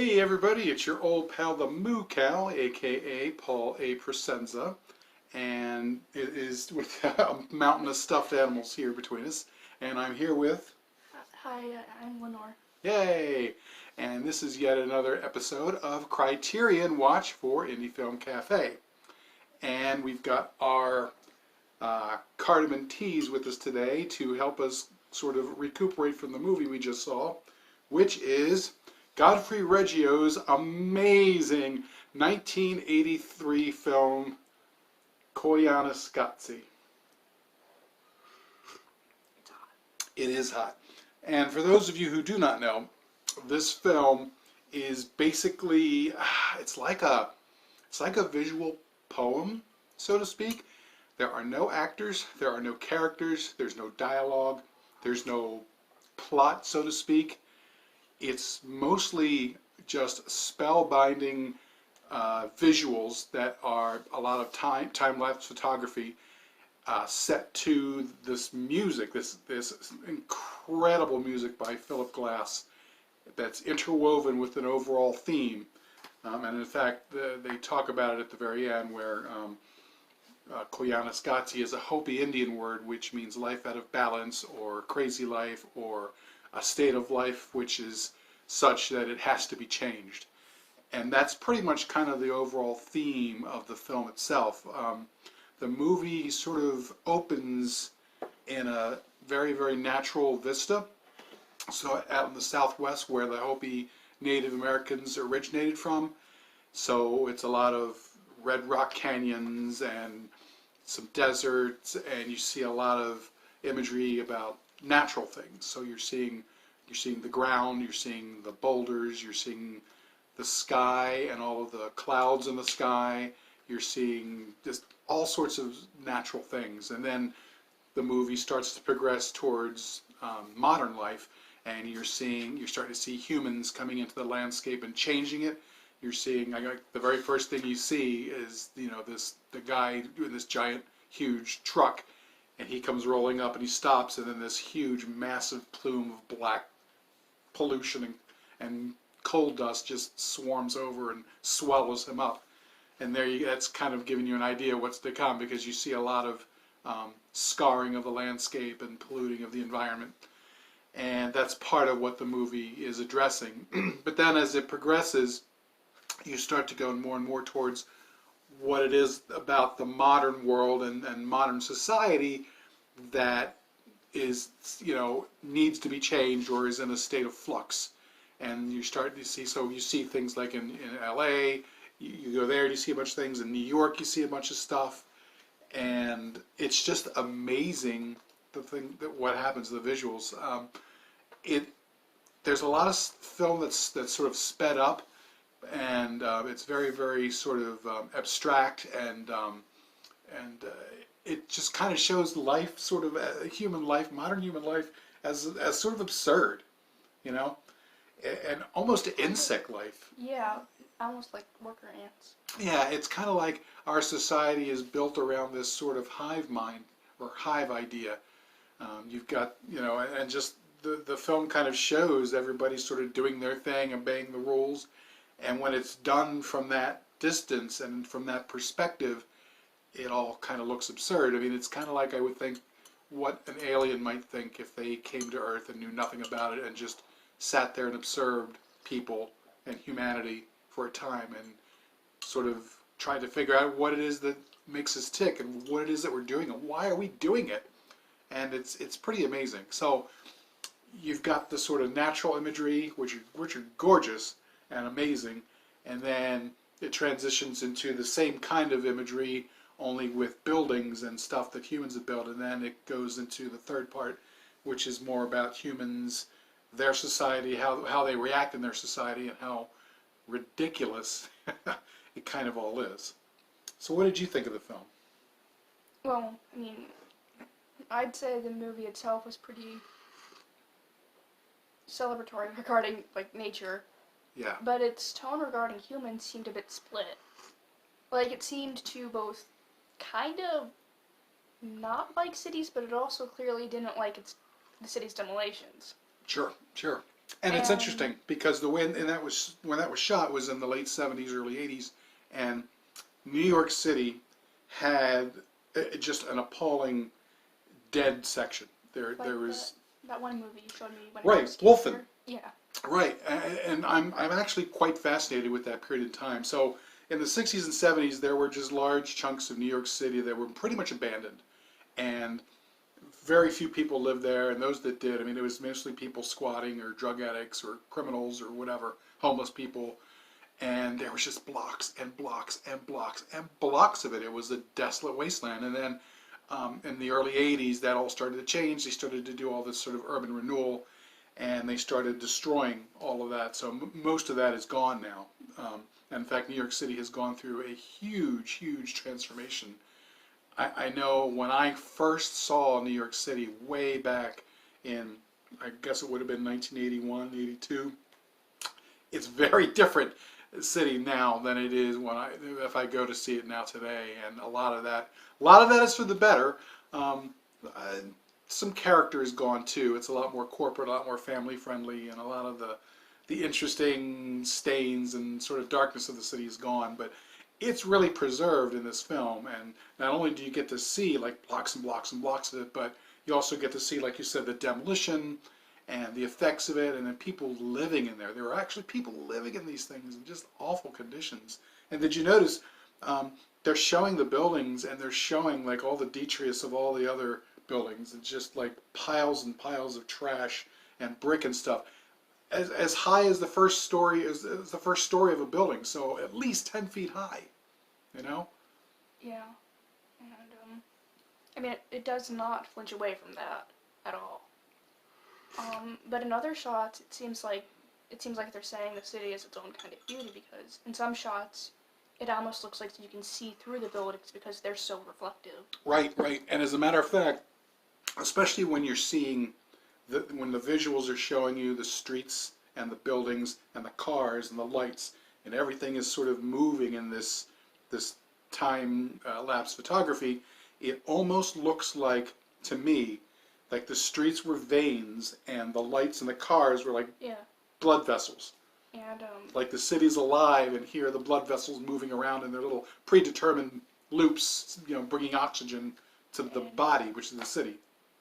Hey everybody, it's your old pal the Moo Cow, aka Paul A. Presenza, and it is with a mountain of stuffed animals here between us, and I'm here with... Hi, I'm Lenore. Yay! And this is yet another episode of Criterion Watch for Indie Film Cafe. And we've got our cardamom teas with us today to help us sort of recuperate from the movie we just saw, which is Godfrey Reggio's amazing 1983 film Koyaanisqatsi. It's hot. It is hot. And for those of you who do not know, this film is basically it's like a visual poem, so to speak. There are no actors, there are no characters, there's no dialogue, there's no plot, so to speak. It's mostly just spellbinding visuals that are a lot of time-lapse photography set to this music, this incredible music by Philip Glass that's interwoven with an overall theme. And in fact, they talk about it at the very end where Koyaanisqatsi is a Hopi Indian word which means life out of balance or crazy life or a state of life which is such that it has to be changed. And that's pretty much kind of the overall theme of the film itself. The movie sort of opens in a very, very natural vista. So out in the Southwest where the Hopi Native Americans originated from. So it's a lot of red rock canyons and some deserts, and you see a lot of imagery about natural things. So you're seeing the ground, you're seeing the boulders, you're seeing the sky and all of the clouds in the sky. You're seeing just all sorts of natural things, and then the movie starts to progress towards modern life, and you're starting to see humans coming into the landscape and changing it. You're seeing, the very first thing you see is, the guy doing this giant, huge truck, and he comes rolling up and he stops, and then this huge, massive plume of black pollution and coal dust just swarms over and swallows him up. And that's kind of giving you an idea what's to come, because you see a lot of scarring of the landscape and polluting of the environment. And that's part of what the movie is addressing. But then as it progresses, you start to go more and more towards what it is about the modern world and modern society that is, needs to be changed or is in a state of flux. And you start to see, so you see things like in LA, you go there, you see a bunch of things. In New York, you see a bunch of stuff. And it's just amazing what happens to the visuals. There's a lot of film that's sort of sped up, and it's very, very sort of abstract, and it just kind of shows life, sort of human life, modern human life, as sort of absurd, and almost insect life. Yeah, almost like worker ants. Yeah, it's kind of like our society is built around this sort of hive mind or hive idea. You've got, and just the film kind of shows everybody sort of doing their thing, obeying the rules. And when it's done from that distance and from that perspective, it all kind of looks absurd. I mean, it's kind of like I would think what an alien might think if they came to Earth and knew nothing about it and just sat there and observed people and humanity for a time and sort of tried to figure out what it is that makes us tick and what it is that we're doing and why are we doing it. And it's pretty amazing. So you've got the sort of natural imagery, which are gorgeous and amazing, and then it transitions into the same kind of imagery, only with buildings and stuff that humans have built, and then it goes into the third part, which is more about humans, their society, how they react in their society, and how ridiculous it kind of all is. So what did you think of the film? Well, I mean, I'd say the movie itself was pretty celebratory regarding, nature. Yeah. But its tone regarding humans seemed a bit split. It seemed to both kind of not like cities, but it also clearly didn't like the city's demolitions. Sure. And it's interesting because when that was shot was in the late 70s, early 80s, and New York City had just an appalling dead section. There was that one movie you showed me when right, I was Wolfen. Yeah. Right, and I'm actually quite fascinated with that period of time. So in the 60s and 70s, there were just large chunks of New York City that were pretty much abandoned, and very few people lived there. And those that did, I mean, it was mostly people squatting or drug addicts or criminals or whatever, homeless people. And there was just blocks and blocks and blocks and blocks of it. It was a desolate wasteland. And then in the early 80s, that all started to change. They started to do all this sort of urban renewal, and they started destroying all of that. So most of that is gone now. And in fact, New York City has gone through a huge, huge transformation. I know when I first saw New York City way back in, I guess it would have been 1981, 82, it's very different city now than it is if I go to see it now today, and a lot of that is for the better. Some character is gone too. It's a lot more corporate, a lot more family friendly, and a lot of the interesting stains and sort of darkness of the city is gone. But it's really preserved in this film, and not only do you get to see like blocks and blocks and blocks of it, but you also get to see, like you said, the demolition and the effects of it, and then people living in there. There were actually people living in these things in just awful conditions. And did you notice they're showing the buildings, and they're showing like all the detritus of all the other buildings. It's just like piles and piles of trash and brick and stuff. As high as the first story is the first story of a building, so at least 10 feet high, you know? Yeah. And, I mean, it does not flinch away from that at all. But in other shots, it seems like they're saying the city is its own kind of beauty, because in some shots, it almost looks like you can see through the buildings because they're so reflective. Right, right. And as a matter of fact, especially when you're seeing, when the visuals are showing you the streets and the buildings and the cars and the lights, and everything is sort of moving in this time lapse photography, it almost looks like, to me, like the streets were veins and the lights and the cars were like blood vessels. And like the city's alive, and here are the blood vessels moving around in their little predetermined loops, you know, bringing oxygen to the body, which is the city.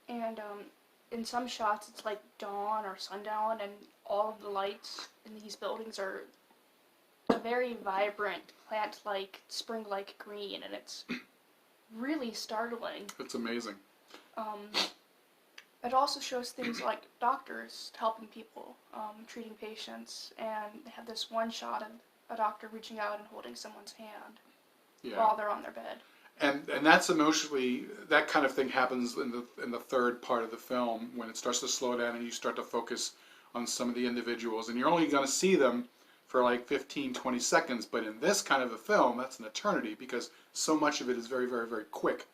And in some shots, it's like dawn or sundown, and all of the lights in these buildings are a very vibrant, plant-like, spring-like green, and it's really startling. It's amazing. It also shows things like doctors helping people, treating patients, and they have this one shot of a doctor reaching out and holding someone's hand while they're on their bed. And that's emotionally, that kind of thing happens in the third part of the film, when it starts to slow down and you start to focus on some of the individuals, and you're only going to see them for like 15, 20 seconds, but in this kind of a film, that's an eternity, because so much of it is very, very, very quick.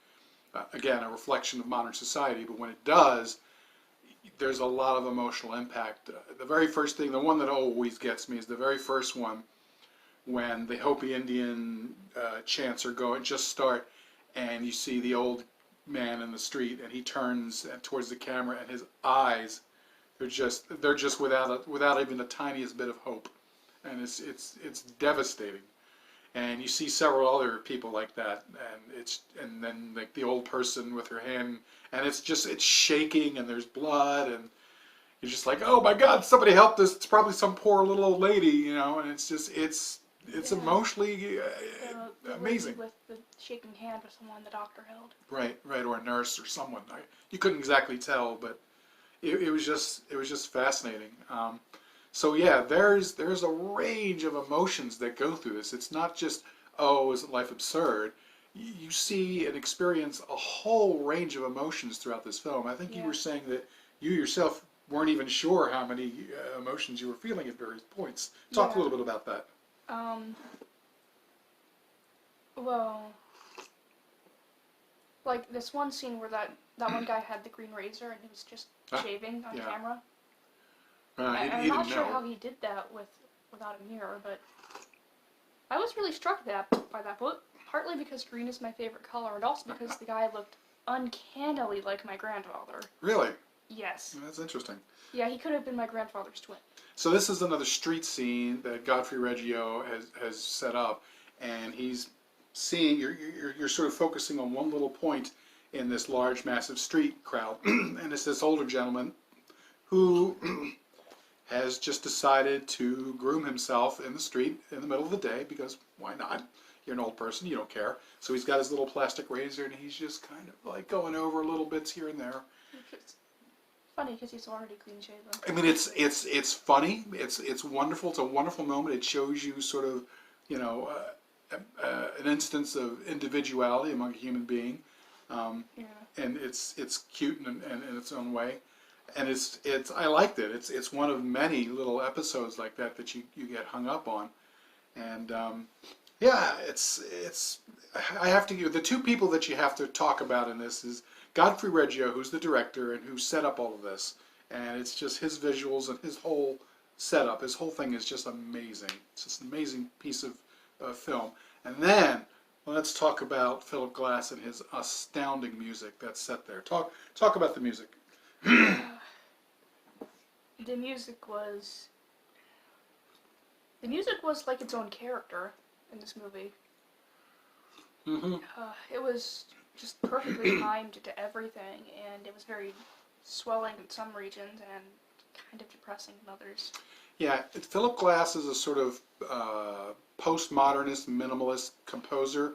Again, a reflection of modern society, but when it does, there's a lot of emotional impact. The very first thing, the one that always gets me, is the very first one, when the Hopi Indian chants are going, just start, and you see the old man in the street, and he turns towards the camera, and his eyes, they're just without even the tiniest bit of hope, and it's devastating. And you see several other people like that, and then like the old person with her hand, and it's shaking, and there's blood, and you're just like, oh my God, somebody help this! It's probably some poor little old lady, you know. And it's emotionally amazing. With the shaking hand was the one the doctor held. Right, or a nurse or someone. You couldn't exactly tell, but it was just fascinating. So yeah, there's a range of emotions that go through this. It's not just, oh, isn't life absurd? You see and experience a whole range of emotions throughout this film. I think you were saying that you yourself weren't even sure how many emotions you were feeling at various points. Talk a little bit about that. Well, like this one scene where that one guy had the green razor and he was just shaving on camera. I'm not sure how he did that without a mirror, but I was really struck by that, partly because green is my favorite color, and also because the guy looked uncannily like my grandfather. Really? Yes. That's interesting. Yeah, he could have been my grandfather's twin. So this is another street scene that Godfrey Reggio has set up, and he's seeing you're sort of focusing on one little point in this large, massive street crowd, and it's this older gentleman who has just decided to groom himself in the street in the middle of the day, because why not? You're an old person, you don't care. So he's got his little plastic razor, and he's just kind of like going over little bits here and there. It's funny because he's already clean shaven. I mean, it's funny. It's wonderful. It's a wonderful moment. It shows you sort of, an instance of individuality among a human being, and it's cute in its own way, and it's I liked it. It's one of many little episodes like that you get hung up on, and yeah, it's I have to the two people that you have to talk about in this is Godfrey Reggio, who's the director and who set up all of this, and it's just his visuals and his whole setup. His whole thing is just amazing. It's just an amazing piece of film. And then let's talk about Philip Glass and his astounding music that's set there. Talk about the music. The music was like its own character in this movie. Mm-hmm. It was just perfectly timed to everything, and it was very swelling in some regions and kind of depressing in others. Yeah, Philip Glass is a sort of postmodernist, minimalist composer.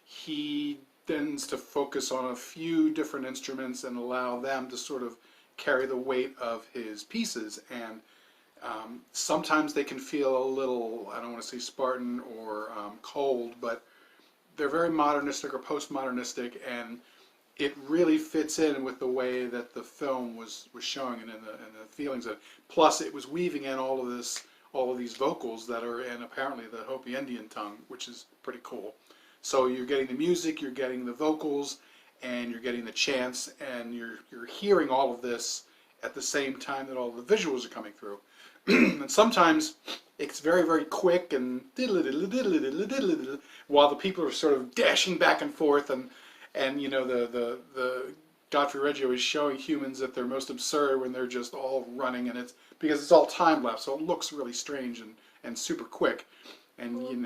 He tends to focus on a few different instruments and allow them to sort of carry the weight of his pieces, and sometimes they can feel a little, I don't want to say Spartan or cold, but they're very modernistic or postmodernistic, and it really fits in with the way that the film was showing and in the feelings of it. Plus, it was weaving in all of these vocals that are in apparently the Hopi Indian tongue, which is pretty cool. So you're getting the music, you're getting the vocals, and you're getting the chants, and you're hearing all of this at the same time that all the visuals are coming through. And sometimes it's very, very quick and while the people are sort of dashing back and forth, and the Godfrey Reggio is showing humans at their most absurd when they're just all running, and it's because it's all time lapse, so it looks really strange and super quick. And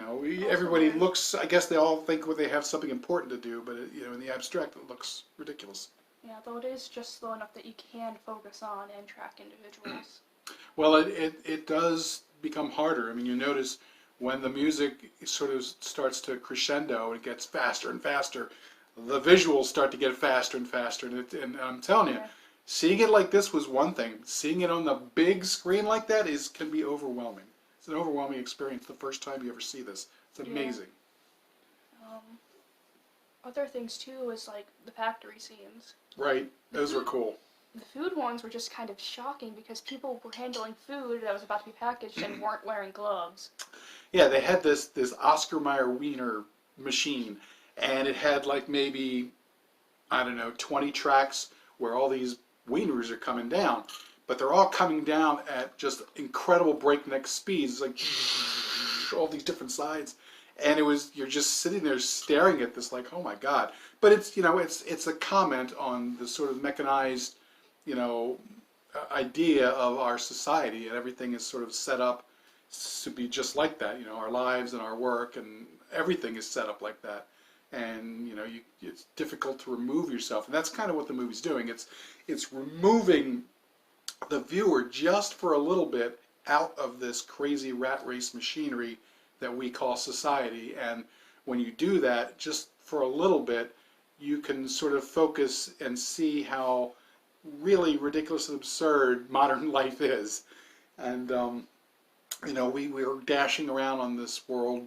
everybody looks, I guess they all think they have something important to do, but in the abstract it looks ridiculous. Yeah, though it is just slow enough that you can focus on and track individuals. Well, it does become harder. I mean, you notice when the music sort of starts to crescendo, it gets faster and faster. The visuals start to get faster and faster, and I'm telling you, seeing it like this was one thing. Seeing it on the big screen like that can be overwhelming. It's an overwhelming experience the first time you ever see this. It's amazing. Other things too is like the factory scenes. Right, those were cool. The food ones were just kind of shocking because people were handling food that was about to be packaged and weren't wearing gloves. Yeah, they had this Oscar Mayer Wiener machine, and it had like maybe, I don't know, 20 tracks where all these wieners are coming down. But they're all coming down at just incredible breakneck speeds, like all these different sides. And you're just sitting there staring at this like, oh my God. But it's a comment on the sort of mechanized, idea of our society, and everything is sort of set up to be just like that. Our lives and our work and everything is set up like that. And it's difficult to remove yourself, and that's kind of what the movie's doing. It's removing the viewer just for a little bit out of this crazy rat race machinery that we call society. And when you do that, just for a little bit, you can sort of focus and see how really ridiculous and absurd modern life is. And we're dashing around on this world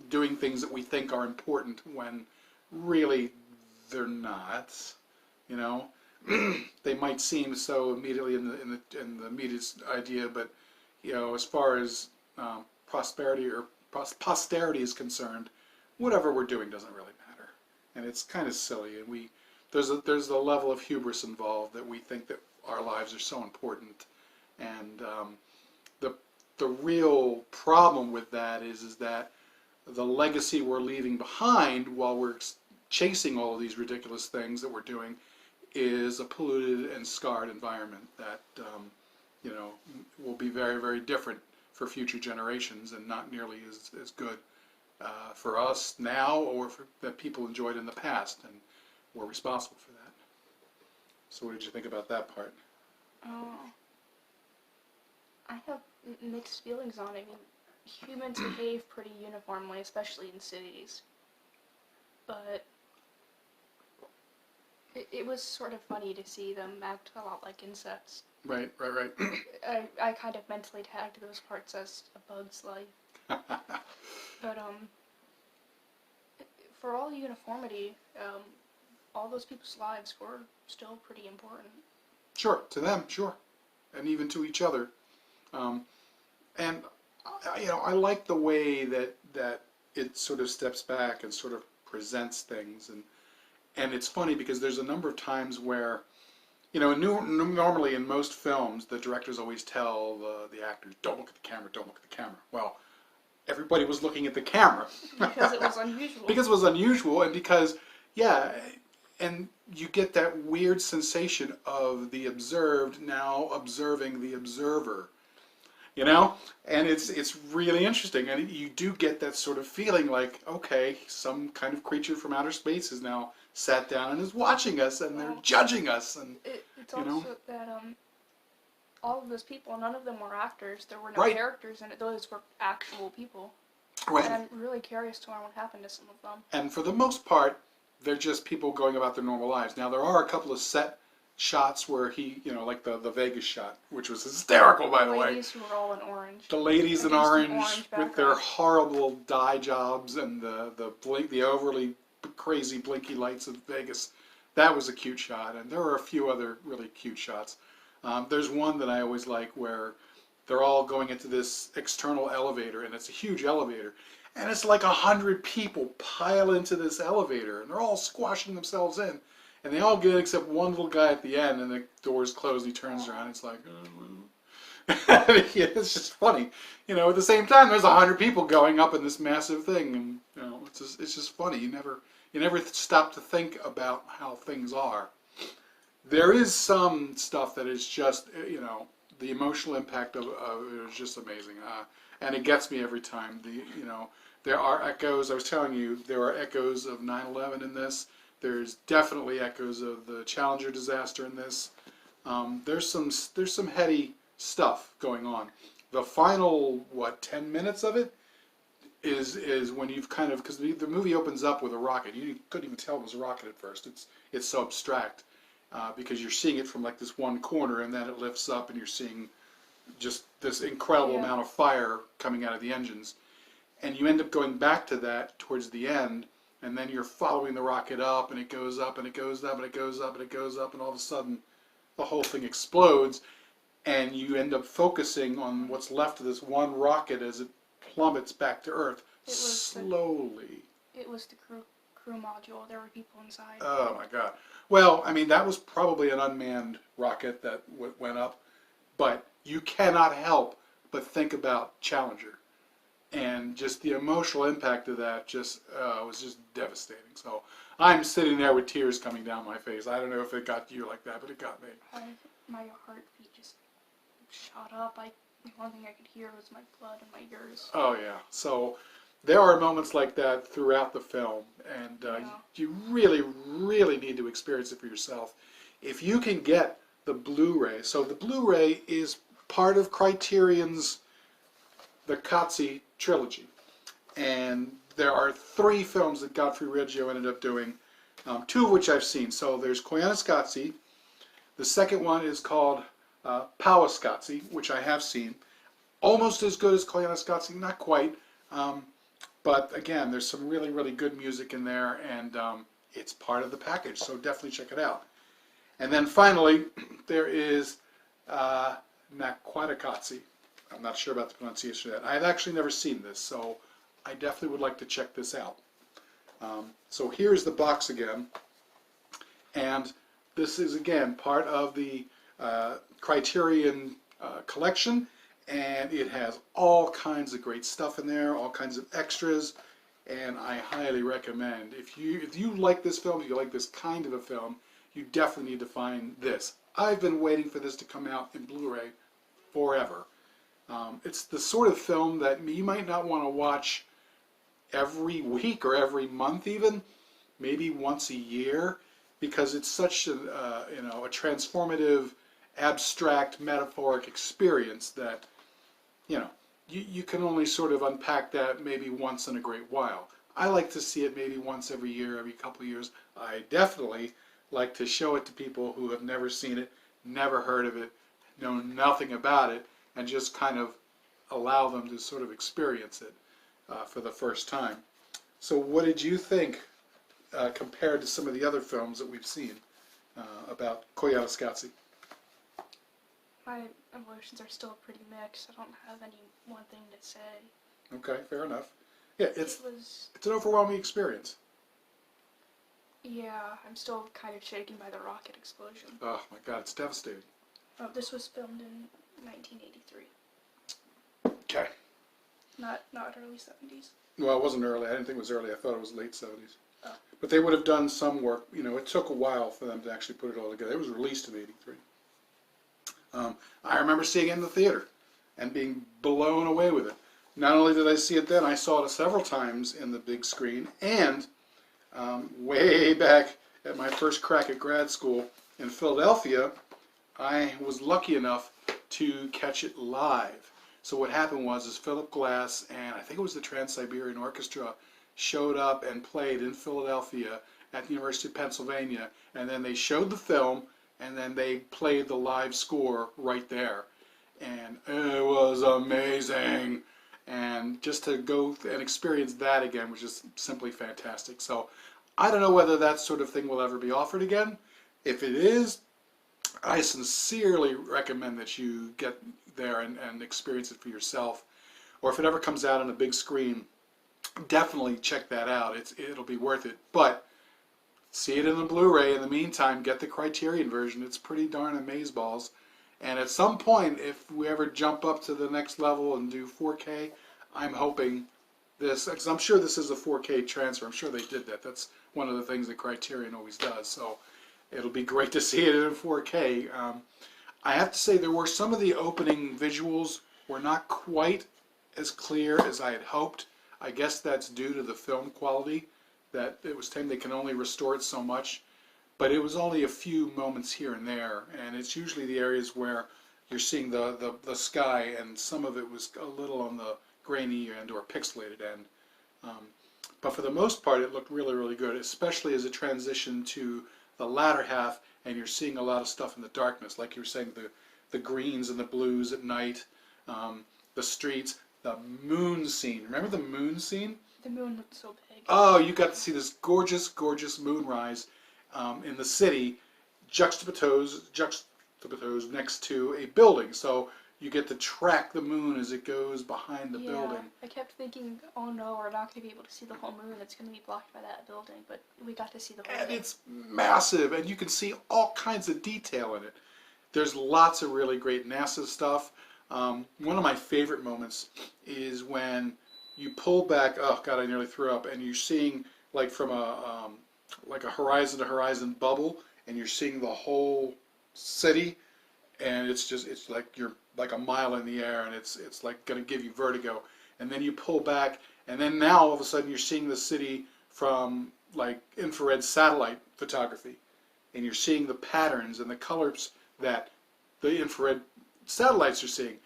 doing things that we think are important when really they're not. They might seem so immediately in the immediate idea, but as far as prosperity or posterity is concerned, whatever we're doing doesn't really matter, and it's kind of silly. And there's a level of hubris involved that we think that our lives are so important, and the real problem with that is that the legacy we're leaving behind while we're chasing all of these ridiculous things that we're doing is a polluted and scarred environment that will be very, very different for future generations and not nearly as good for us now or for that people enjoyed in the past, and we're responsible for that. So what did you think about that part? I have mixed feelings on it. I mean, humans behave pretty uniformly, especially in cities. But it was sort of funny to see them act a lot like insects. Right. I kind of mentally tagged those parts as a bug's life. But for all the uniformity, all those people's lives were still pretty important. Sure, to them, sure, and even to each other. And I like the way that it sort of steps back and sort of presents things, and it's funny because there's a number of times where, normally in most films the directors always tell the actors, don't look at the camera, don't look at the camera. Well, everybody was looking at the camera because it was unusual. Because it was unusual, and because and you get that weird sensation of the observed now observing the observer. And it's really interesting, and you do get that sort of feeling like, okay, some kind of creature from outer space has now sat down and is watching us, and they're judging us, and it's also that all of those people, none of them were actors. There were no right. characters in it. Those were actual people. Right. And I'm really curious to learn what happened to some of them. And for the most part, they're just people going about their normal lives. Now, there are a couple of set shots where he, like the Vegas shot, which was hysterical, by the way. The ladies who were all in orange. The ladies in orange with their horrible dye jobs and the overly crazy blinky lights of Vegas. That was a cute shot, and there were a few other really cute shots. There's one that I always like where they're all going into this external elevator, and it's a huge elevator, and it's like 100 people pile into this elevator, and they're all squashing themselves in. And they all get except one little guy at the end, and the doors close, and he turns around, and it's like, it's just funny. At the same time, there's 100 people going up in this massive thing, and it's just funny. You never stop to think about how things are. There is some stuff that is just, the emotional impact of it is just amazing, and it gets me every time. There are echoes. I was telling you, there are echoes of 9/11 in this. There's definitely echoes of the Challenger disaster in this. There's some heady stuff going on. The final 10 minutes of it is when you've kind of, because the movie opens up with a rocket. You couldn't even tell it was a rocket at first. It's so abstract because you're seeing it from like this one corner, and then it lifts up, and you're seeing just this incredible amount of fire coming out of the engines, and you end up going back to that towards the end. And then you're following the rocket up, and it goes up, and it goes up, and it goes up, and it goes up, and all of a sudden the whole thing explodes, and you end up focusing on what's left of this one rocket as it plummets back to Earth slowly. It was the crew module. There were people inside. Oh my God. Well, I mean, that was probably an unmanned rocket that went up, but you cannot help but think about Challenger. And just the emotional impact of that was just devastating. So I'm sitting there with tears coming down my face. I don't know if it got you like that, but it got me. My heartbeat just shot up. The only thing I could hear was my blood in my ears. Oh yeah. So there are moments like that throughout the film, and you really, really need to experience it for yourself. If you can get the Blu-ray, so the Blu-ray is part of Criterion's the Qatsi trilogy, and there are 3 films that Godfrey Reggio ended up doing, 2 of which I've seen. So there's Koyaanisqatsi. The second one is called Presenza, which I have seen. Almost as good as Koyaanisqatsi, not quite, but again, there's some really, really good music in there, and it's part of the package, so definitely check it out. And then finally, there is Koyaanisqatsi. I'm not sure about the pronunciation of that. I've actually never seen this, so I definitely would like to check this out. So here's the box again, and this is again part of the Criterion collection, and it has all kinds of great stuff in there, all kinds of extras, and I highly recommend, if you like this film, if you like this kind of a film, you definitely need to find this. I've been waiting for this to come out in Blu-ray forever. It's the sort of film that you might not want to watch every week or every month even, maybe once a year, because it's such a a transformative, abstract, metaphoric experience that you can only sort of unpack that maybe once in a great while. I like to see it maybe once every year, every couple of years. I definitely like to show it to people who have never seen it, never heard of it, know nothing about it, and just kind of allow them to sort of experience it for the first time. So what did you think compared to some of the other films that we've seen about Koyaanisqatsi? My emotions are still pretty mixed. I don't have any one thing to say. Okay, fair enough. Yeah, it's an overwhelming experience. Yeah, I'm still kind of shaken by the rocket explosion. Oh my God, it's devastating. Oh, this was filmed in 1983. Okay. Not early 70s. Well, it wasn't early. I didn't think it was early. I thought it was late 70s. Oh. But they would have done some work. It took a while for them to actually put it all together. It was released in '83. I remember seeing it in the theater and being blown away with it. Not only did I see it then, I saw it several times in the big screen, and way back at my first crack at grad school in Philadelphia, I was lucky enough to catch it live. So what happened was Philip Glass and I think it was the Trans-Siberian Orchestra showed up and played in Philadelphia at the University of Pennsylvania, and then they showed the film, and then they played the live score right there. And it was amazing. And just to go and experience that again was just simply fantastic. So I don't know whether that sort of thing will ever be offered again. If it is, I sincerely recommend that you get there and experience it for yourself. Or if it ever comes out on a big screen, definitely check that out. It'll be worth it. But see it in the Blu-ray. In the meantime, get the Criterion version. It's pretty darn amazeballs. And at some point, if we ever jump up to the next level and do 4K, I'm hoping this, because I'm sure this is a 4K transfer. I'm sure they did that. That's one of the things that Criterion always does. So it'll be great to see it in 4K. I have to say there were some of the opening visuals were not quite as clear as I had hoped. I guess that's due to the film quality, that it was time they can only restore it so much. But it was only a few moments here and there, and it's usually the areas where you're seeing the sky, and some of it was a little on the grainy end or pixelated end. But for the most part, it looked really, really good, especially as it transitioned to the latter half, and you're seeing a lot of stuff in the darkness, like you were saying, the greens and the blues at night, the streets, the moon scene. Remember the moon scene? The moon looked so big. Oh, you got to see this gorgeous, gorgeous moonrise in the city, juxtaposed next to a building. So you get to track the moon as it goes behind the building. I kept thinking, oh no, we're not going to be able to see the whole moon. It's going to be blocked by that building. But we got to see the whole And thing. it's massive, and you can see all kinds of detail in it. There's lots of really great NASA stuff. One of my favorite moments is when you pull back, oh God, I nearly threw up, and you're seeing like from a horizon to horizon bubble, and you're seeing the whole city, and it's like you're like a mile in the air, and it's like going to give you vertigo. And then you pull back, and then now all of a sudden you're seeing the city from like infrared satellite photography, and you're seeing the patterns and the colors that the infrared satellites are seeing.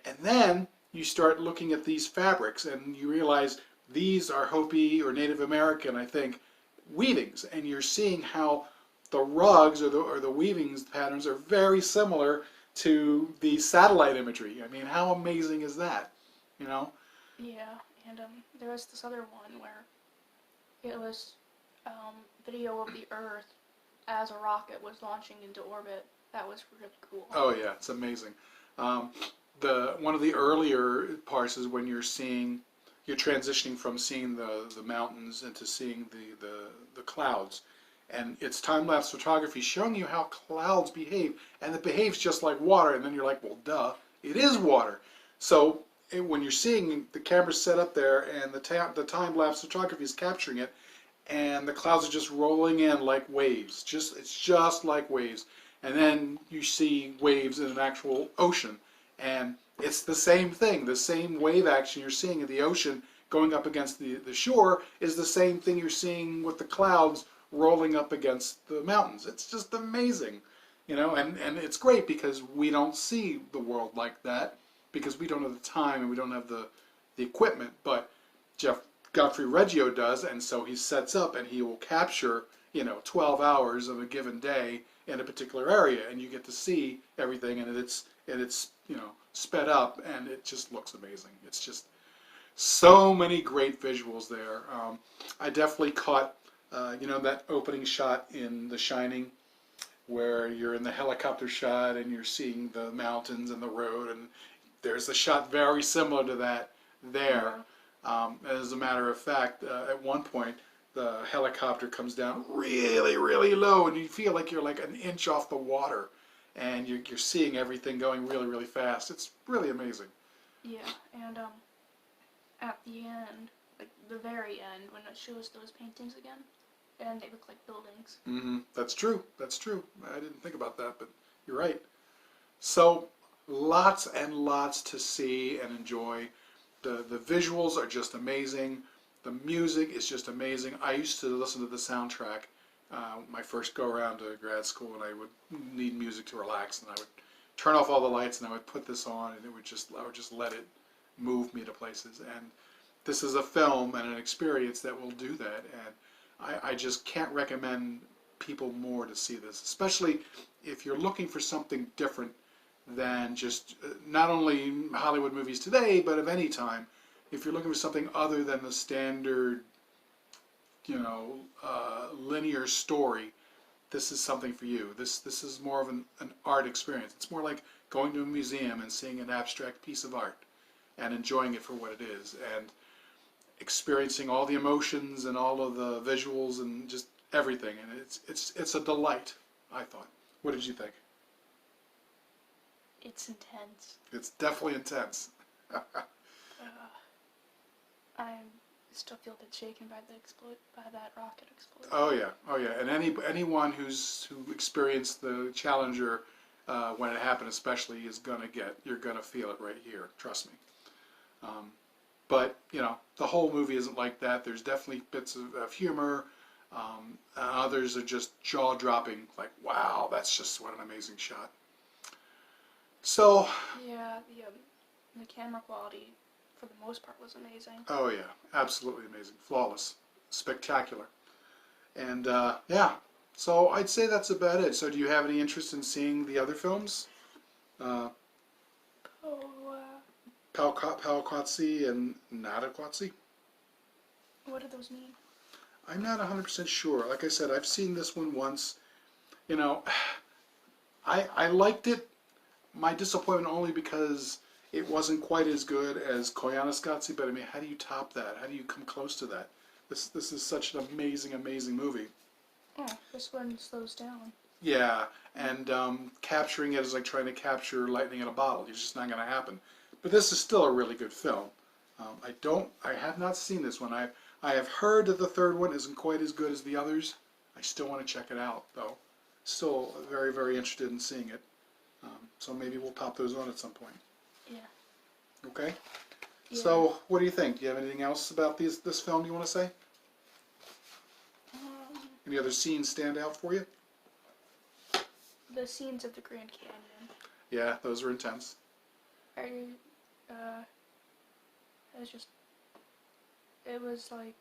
And then you start looking at these fabrics, and you realize these are Hopi or Native American, I think, weavings, and you're seeing how the rugs or the weavings patterns are very similar to the satellite imagery. I mean, how amazing is that? You know? Yeah, and there was this other one where it was video of the Earth as a rocket was launching into orbit. That was really cool. Oh yeah, it's amazing. One of the earlier parts is when you're transitioning from seeing the mountains into seeing the clouds, and it's time-lapse photography showing you how clouds behave, and it behaves just like water, and then you're like, well, duh, it is water. So when you're seeing the camera set up there and the time-lapse photography is capturing it, and the clouds are just rolling in like waves. It's just like waves. And then you see waves in an actual ocean, and it's the same thing. The same wave action you're seeing in the ocean going up against the shore is the same thing you're seeing with the clouds rolling up against the mountains. It's just amazing, you know, and it's great because we don't see the world like that because we don't have the time and we don't have the equipment, but Jeff Godfrey Reggio does, and so he sets up and he will capture, you know, 12 hours of a given day in a particular area, and you get to see everything, and it's you know, sped up, and it just looks amazing. It's just so many great visuals there. I definitely caught you know, that opening shot in The Shining where you're in the helicopter shot and you're seeing the mountains and the road, and there's a shot very similar to that there. As a matter of fact, at one point the helicopter comes down really, really low, and you feel like you're like an inch off the water, and you're seeing everything going really, really fast. It's really amazing. Yeah, and at the end, like the very end, when it shows those paintings again, and they look like buildings. Mm-hmm. That's true. That's true. I didn't think about that, but you're right. So lots and lots to see and enjoy. The visuals are just amazing. The music is just amazing. I used to listen to the soundtrack my first go around to grad school, and I would need music to relax, and I would turn off all the lights and I would put this on, and I would just let it move me to places. And this is a film and an experience that will do that, and I just can't recommend people more to see this, especially if you're looking for something different than just not only Hollywood movies today, but of any time. If you're looking for something other than the standard, you know, linear story, this is something for you. This is more of an art experience. It's more like going to a museum and seeing an abstract piece of art and enjoying it for what it is, and experiencing all the emotions and all of the visuals and just everything. And it's a delight, I thought. What did you think? It's intense. It's definitely intense. I still feel a bit shaken by that rocket explosion. Oh yeah, oh yeah. And anyone who experienced the Challenger when it happened, especially, you're gonna feel it right here. Trust me. But you know, the whole movie isn't like that. There's definitely bits of humor. Others are just jaw-dropping. Like, wow, that's just what an amazing shot. So. Yeah, the camera quality, for the most part, was amazing. Oh yeah, absolutely amazing, flawless, spectacular, and yeah. So I'd say that's about it. So do you have any interest in seeing the other films? Koyaanisqatsi and Koyaanisqatsi? What do those mean? I'm not 100% sure. Like I said, I've seen this one once. You know, I liked it. My disappointment only because it wasn't quite as good as Koyaanisqatsi, but I mean, how do you top that? How do you come close to that? This is such an amazing, amazing movie. Oh, this one slows down. Yeah, and capturing it is like trying to capture lightning in a bottle. It's just not going to happen. But this is still a really good film. I have not seen this one. I have heard that the third one isn't quite as good as the others. I still want to check it out, though. Still very, very interested in seeing it. So maybe we'll pop those on at some point. Yeah. Okay. Yeah. So, what do you think? Do you have anything else about this film you want to say? Any other scenes stand out for you? The scenes of the Grand Canyon. Yeah, those are intense. It was like,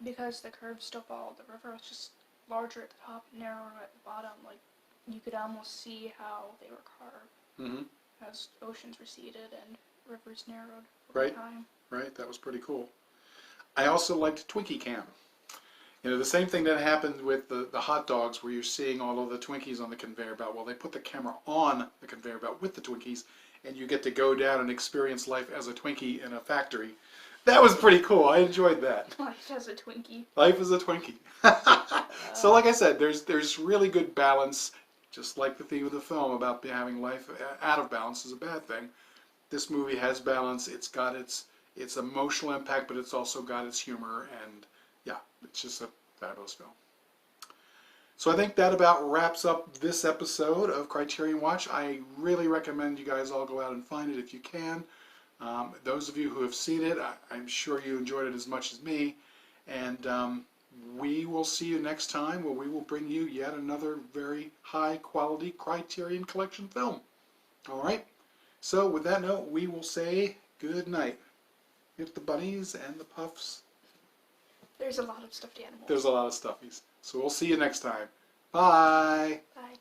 because the curves still followed the river, it was just larger at the top, narrower at the bottom. Like, you could almost see how they were carved as oceans receded and rivers narrowed over time. Right, that was pretty cool. I also liked Twinkie Cam. You know, the same thing that happened with the hot dogs, where you're seeing all of the Twinkies on the conveyor belt. Well, they put the camera on the conveyor belt with the Twinkies, and you get to go down and experience life as a Twinkie in a factory. That was pretty cool. I enjoyed that. Life as a Twinkie. Life is a Twinkie. So like I said, there's really good balance, just like the theme of the film about having life out of balance is a bad thing. This movie has balance. It's got its emotional impact, but it's also got its humor, and yeah, It's just a fabulous film. So I think that about wraps up this episode of Criterion Watch. I really recommend you guys all go out and find it if you can. Those of you who have seen it, I'm sure you enjoyed it as much as me. And we will see you next time, where we will bring you yet another very high quality Criterion Collection film. All right? So with that note, we will say good night. Hit the bunnies and the puffs. There's a lot of stuffed animals. There's a lot of stuffies. So we'll see you next time. Bye. Bye.